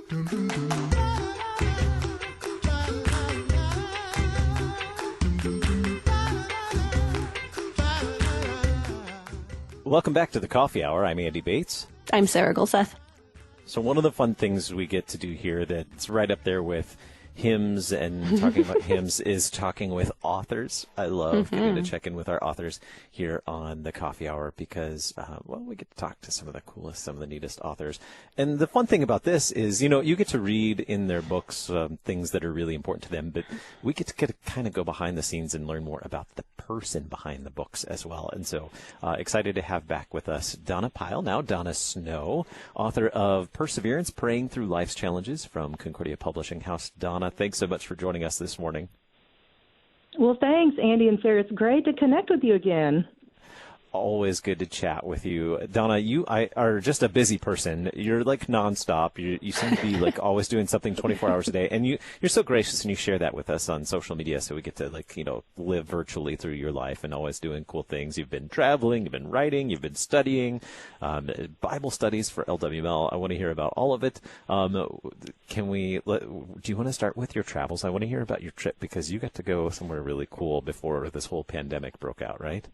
Welcome back to the Coffee Hour. I'm Andy Bates. I'm Sarah Gulseth. So one of the fun things we get to do here that's right up there with hymns and talking about hymns is talking with authors. I love getting to check in with our authors here on the Coffee Hour because, we get to talk to some of the coolest, some of the neatest authors. And the fun thing about this is, you get to read in their books things that are really important to them, but we get to kind of go behind the scenes and learn more about the person behind the books as well. And so excited to have back with us Donna Pyle, now Donna Snow, author of Perseverance, Praying Through Life's Challenges from Concordia Publishing House. Donna, thanks so much for joining us this morning. Well, thanks, Andy and Sarah. It's great to connect with you again. Always good to chat with you. Donna, you are just a busy person. You're like nonstop. You seem to be like always doing something 24 hours a day. And you're so gracious and you share that with us on social media so we get to live virtually through your life and always doing cool things. You've been traveling, you've been writing, you've been studying, Bible studies for LWML. I want to hear about all of it. Do you want to start with your travels? I want to hear about your trip because you got to go somewhere really cool before this whole pandemic broke out, right?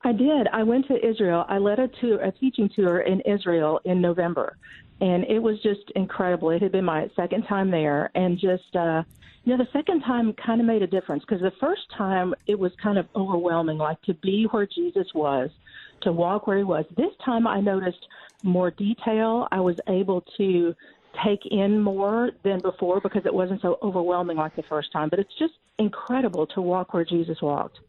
I did. I went to Israel. I led a teaching tour in Israel in November, and it was just incredible. It had been my second time there, and just, the second time kind of made a difference because the first time it was kind of overwhelming, like to be where Jesus was, to walk where he was. This time I noticed more detail. I was able to take in more than before because it wasn't so overwhelming like the first time, but it's just incredible to walk where Jesus walked.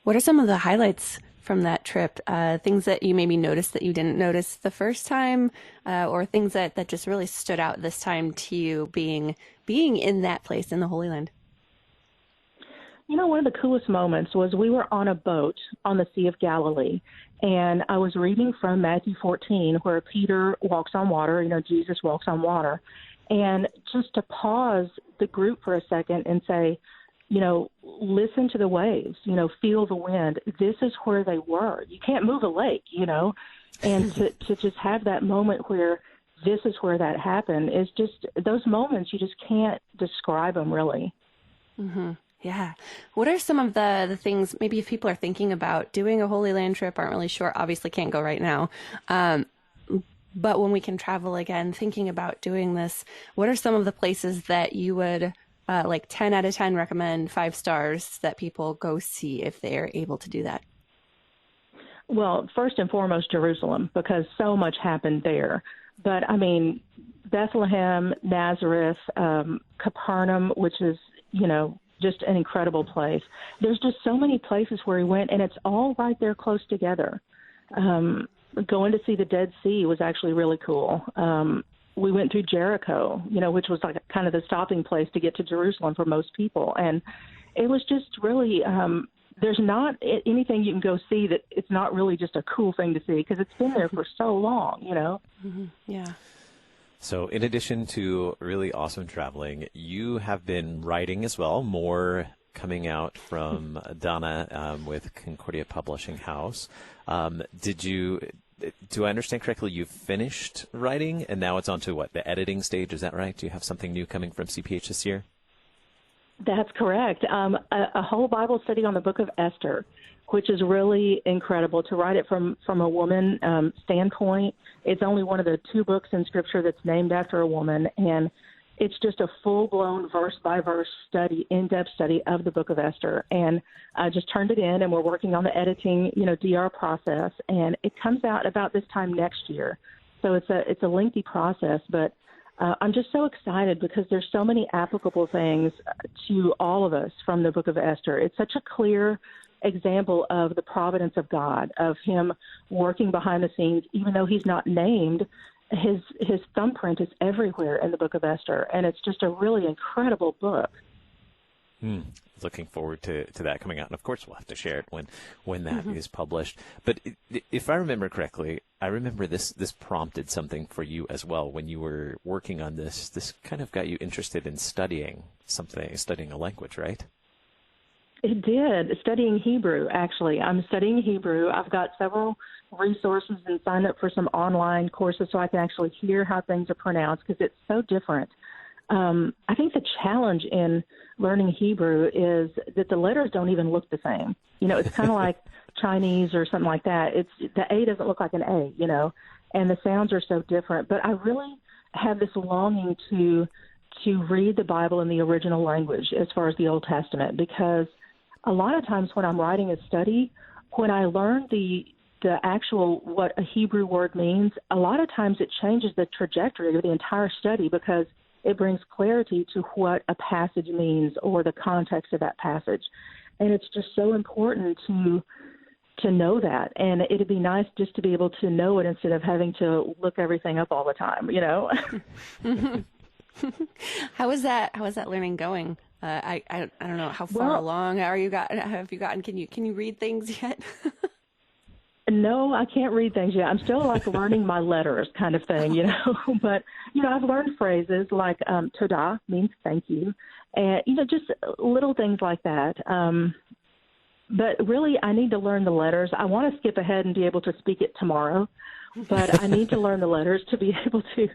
What are some of the highlights from that trip? Things that you maybe noticed that you didn't notice the first time, or things that just really stood out this time to you being in that place in the Holy Land? One of the coolest moments was we were on a boat on the Sea of Galilee, and I was reading from Matthew 14 where Peter walks on water, Jesus walks on water, and just to pause the group for a second and say, listen to the waves, feel the wind. This is where they were. You can't move a lake, and to just have that moment where this is where that happened is just those moments. You just can't describe them really. Mm-hmm. Yeah. What are some of the things, maybe if people are thinking about doing a Holy Land trip, aren't really sure, obviously can't go right now. But when we can travel again, thinking about doing this, what are some of the places that you would 10 out of 10 recommend 5 stars that people go see if they are able to do that? Well, first and foremost, Jerusalem, because so much happened there. But, Bethlehem, Nazareth, Capernaum, which is, just an incredible place. There's just so many places where we went, and it's all right there close together. Going to see the Dead Sea was actually really cool. We went through Jericho, which was like kind of the stopping place to get to Jerusalem for most people. And it was just really, there's not anything you can go see that it's not really just a cool thing to see because it's been there for so long, Mm-hmm. Yeah. So in addition to really awesome traveling, you have been writing as well, more coming out from Donna with Concordia Publishing House. Do I understand correctly, you've finished writing and now it's on to the editing stage? Is that right? Do you have something new coming from CPH this year? That's correct. A whole Bible study on the book of Esther, which is really incredible to write it from a woman standpoint. It's only one of the 2 books in Scripture that's named after a woman, and it's just a full-blown verse-by-verse study, in-depth study of the book of Esther. And I just turned it in, and we're working on the editing, DR process, and it comes out about this time next year. So it's a lengthy process, but I'm just so excited because there's so many applicable things to all of us from the book of Esther. It's such a clear example of the providence of God, of him working behind the scenes, even though he's not named. His thumbprint is everywhere in the book of Esther, and it's just a really incredible book. Looking forward to that coming out, and of course we'll have to share it when that is published. But if I remember correctly, I remember this prompted something for you as well when you were working on this. This kind of got you interested in studying a language, right? It did. Studying Hebrew, actually. I'm studying Hebrew. I've got several resources and signed up for some online courses so I can actually hear how things are pronounced because it's so different. I think the challenge in learning Hebrew is that the letters don't even look the same. It's kind of like Chinese or something like that. The A doesn't look like an A, and the sounds are so different. But I really have this longing to read the Bible in the original language as far as the Old Testament, because a lot of times when I'm writing a study, when I learn the actual what a Hebrew word means, a lot of times it changes the trajectory of the entire study because it brings clarity to what a passage means or the context of that passage. And it's just so important to know that. And it'd be nice just to be able to know it instead of having to look everything up all the time, How is that learning going? I don't know, how far along have you gotten? Can you read things yet? No, I can't read things yet. I'm still like learning my letters kind of thing, But, I've learned phrases like toda means thank you. And, just little things like that. But really, I need to learn the letters. I want to skip ahead and be able to speak it tomorrow. But I need to learn the letters to be able to.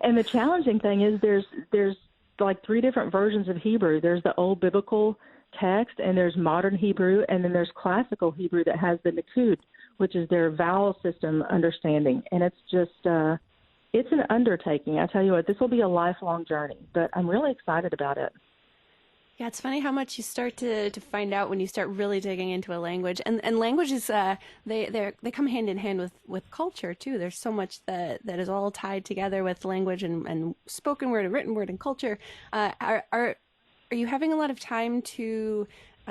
And the challenging thing is there's like 3 different versions of Hebrew. There's the old biblical text, and there's modern Hebrew, and then there's classical Hebrew that has the Nakud, which is their vowel system understanding. And it's just, it's an undertaking. I tell you what, this will be a lifelong journey, but I'm really excited about it. Yeah, it's funny how much you start to find out when you start really digging into a language. And languages, they come hand in hand with culture, too. There's so much that is all tied together with language and spoken word and written word and culture. Are you having a lot of time to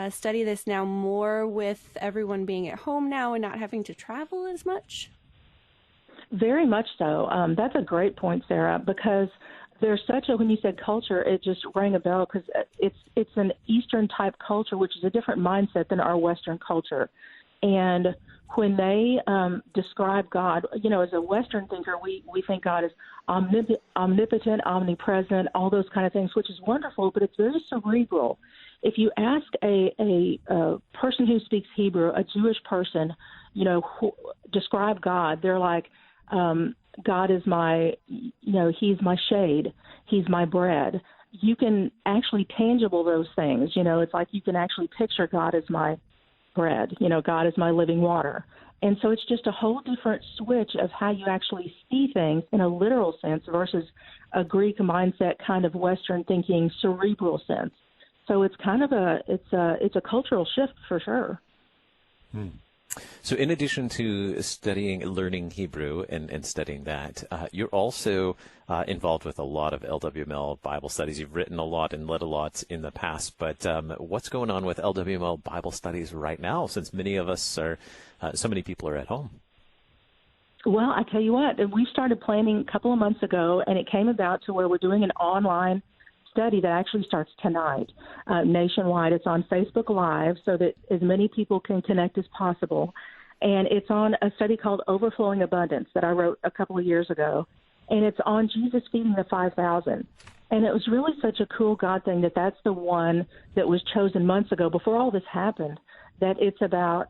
study this now more with everyone being at home now and not having to travel as much? Very much so. That's a great point, Sarah, because there's when you said culture, it just rang a bell because it's an Eastern type culture, which is a different mindset than our Western culture. And when they describe God, as a Western thinker, we think God is omnipotent, omnipresent, all those kind of things, which is wonderful, but it's very cerebral. If you ask a person who speaks Hebrew, a Jewish person, describe God, they're like, God is my, he's my shade, he's my bread. You can actually tangible those things. It's like you can actually picture God as my bread, God is my living water. And so it's just a whole different switch of how you actually see things in a literal sense versus a Greek mindset kind of Western thinking cerebral sense. So it's kind of it's a cultural shift for sure. So in addition to learning Hebrew and studying that, you're also involved with a lot of LWML Bible studies. You've written a lot and led a lot in the past, but what's going on with LWML Bible studies right now, since many of us so many people are at home? Well, I tell you what, we started planning a couple of months ago, and it came about to where we're doing an online study that actually starts tonight nationwide. It's on Facebook Live so that as many people can connect as possible. And it's on a study called Overflowing Abundance that I wrote a couple of years ago. And it's on Jesus feeding the 5,000. And it was really such a cool God thing that's the one that was chosen months ago before all this happened, that it's about,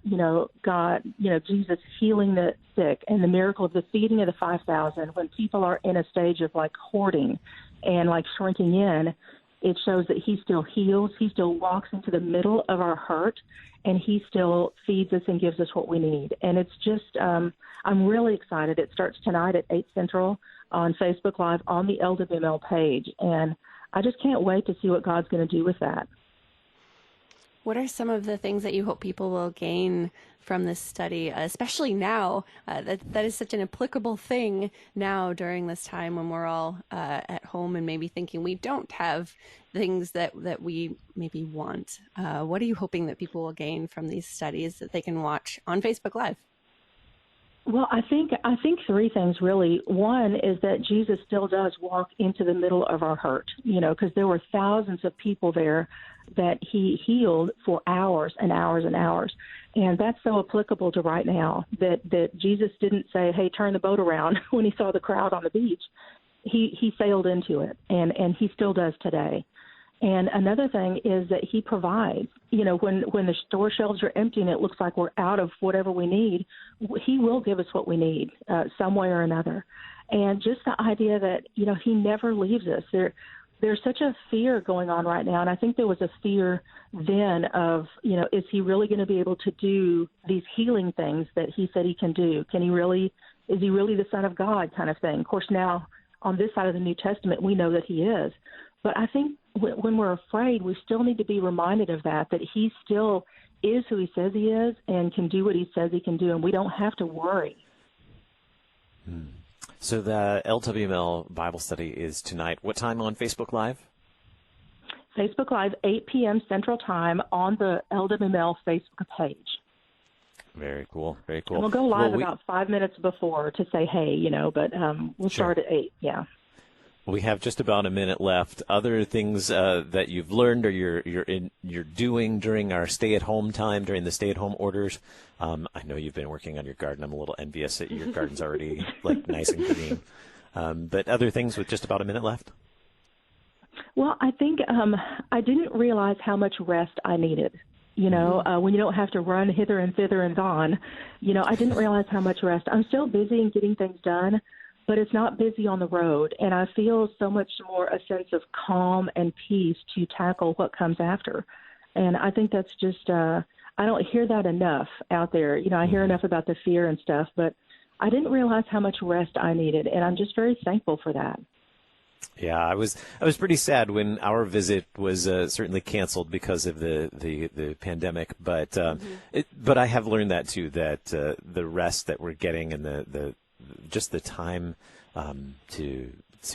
God, Jesus healing the sick and the miracle of the feeding of the 5,000 when people are in a stage of like hoarding and like shrinking in. It shows that he still heals. He still walks into the middle of our hurt, and he still feeds us and gives us what we need. And it's just, I'm really excited. It starts tonight at 8 Central on Facebook Live on the LWML page. And I just can't wait to see what God's going to do with that. What are some of the things that you hope people will gain from this study, especially now? That is such an applicable thing now during this time when we're all at home and maybe thinking we don't have things that we maybe want. What are you hoping that people will gain from these studies that they can watch on Facebook Live? Well, I think 3 things really. One is that Jesus still does walk into the middle of our hurt, because there were thousands of people there that he healed for hours and hours and hours. And that's so applicable to right now that Jesus didn't say, hey, turn the boat around when he saw the crowd on the beach. He sailed into it, and he still does today. And another thing is that he provides. You know, when the store shelves are empty and it looks like we're out of whatever we need, he will give us what we need some way or another. And just the idea that, you know, he never leaves us. There's such a fear going on right now, and I think there was a fear then of, you know, is he really going to be able to do these healing things that he said he can do? Is he really the Son of God kind of thing? Of course, now on this side of the New Testament, we know that he is. But I think when we're afraid, we still need to be reminded of that he still is who he says he is and can do what he says he can do, and we don't have to worry. So the LWML Bible study is tonight. What time on Facebook Live? Facebook Live, 8 p.m. Central Time on the LWML Facebook page. Very cool. Very cool. And we'll go live about 5 minutes before to say hey, you know, but we'll start at 8, yeah. We have just about a minute left. Other things that you've learned or you're doing during our stay-at-home time, during the stay-at-home orders. I know you've been working on your garden. I'm a little envious that your garden's already like nice and green. But other things with just about a minute left? Well, I think I didn't realize how much rest I needed. You know, when you don't have to run hither and thither and gone, you know, I didn't realize how much rest. I'm still busy and getting things done, but it's not busy on the road. And I feel so much more a sense of calm and peace to tackle what comes after. And I think that's just, I don't hear that enough out there. You know, I hear enough about the fear and stuff, but I didn't realize how much rest I needed. And I'm just very thankful for that. Yeah, I was pretty sad when our visit was certainly canceled because of the pandemic, but but I have learned that too, that the rest that we're getting and just the time to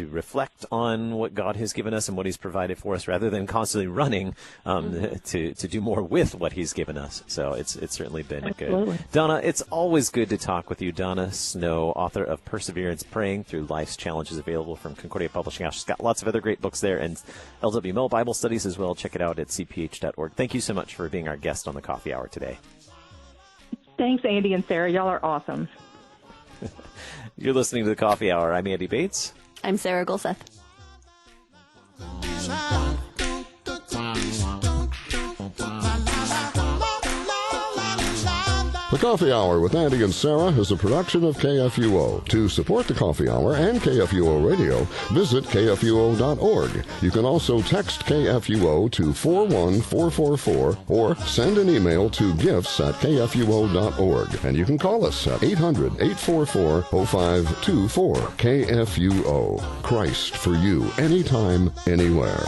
reflect on what God has given us and what He's provided for us, rather than constantly running to do more with what He's given us. So it's certainly been good. Donna, it's always good to talk with you. Donna Snow, author of Perseverance, Praying Through Life's Challenges, available from Concordia Publishing House. She's got lots of other great books there and LWML Bible studies as well. Check it out at cph.org. Thank you so much for being our guest on the Coffee Hour today. Thanks, Andy and Sarah. Y'all are awesome. You're listening to the Coffee Hour. I'm Andy Bates. I'm Sarah Gulseth. The Coffee Hour with Andy and Sarah is a production of KFUO. To support the Coffee Hour and KFUO Radio, visit KFUO.org. You can also text KFUO to 41444 or send an email to gifts@KFUO.org. And you can call us at 800-844-0524. KFUO. Christ for you, anytime, anywhere.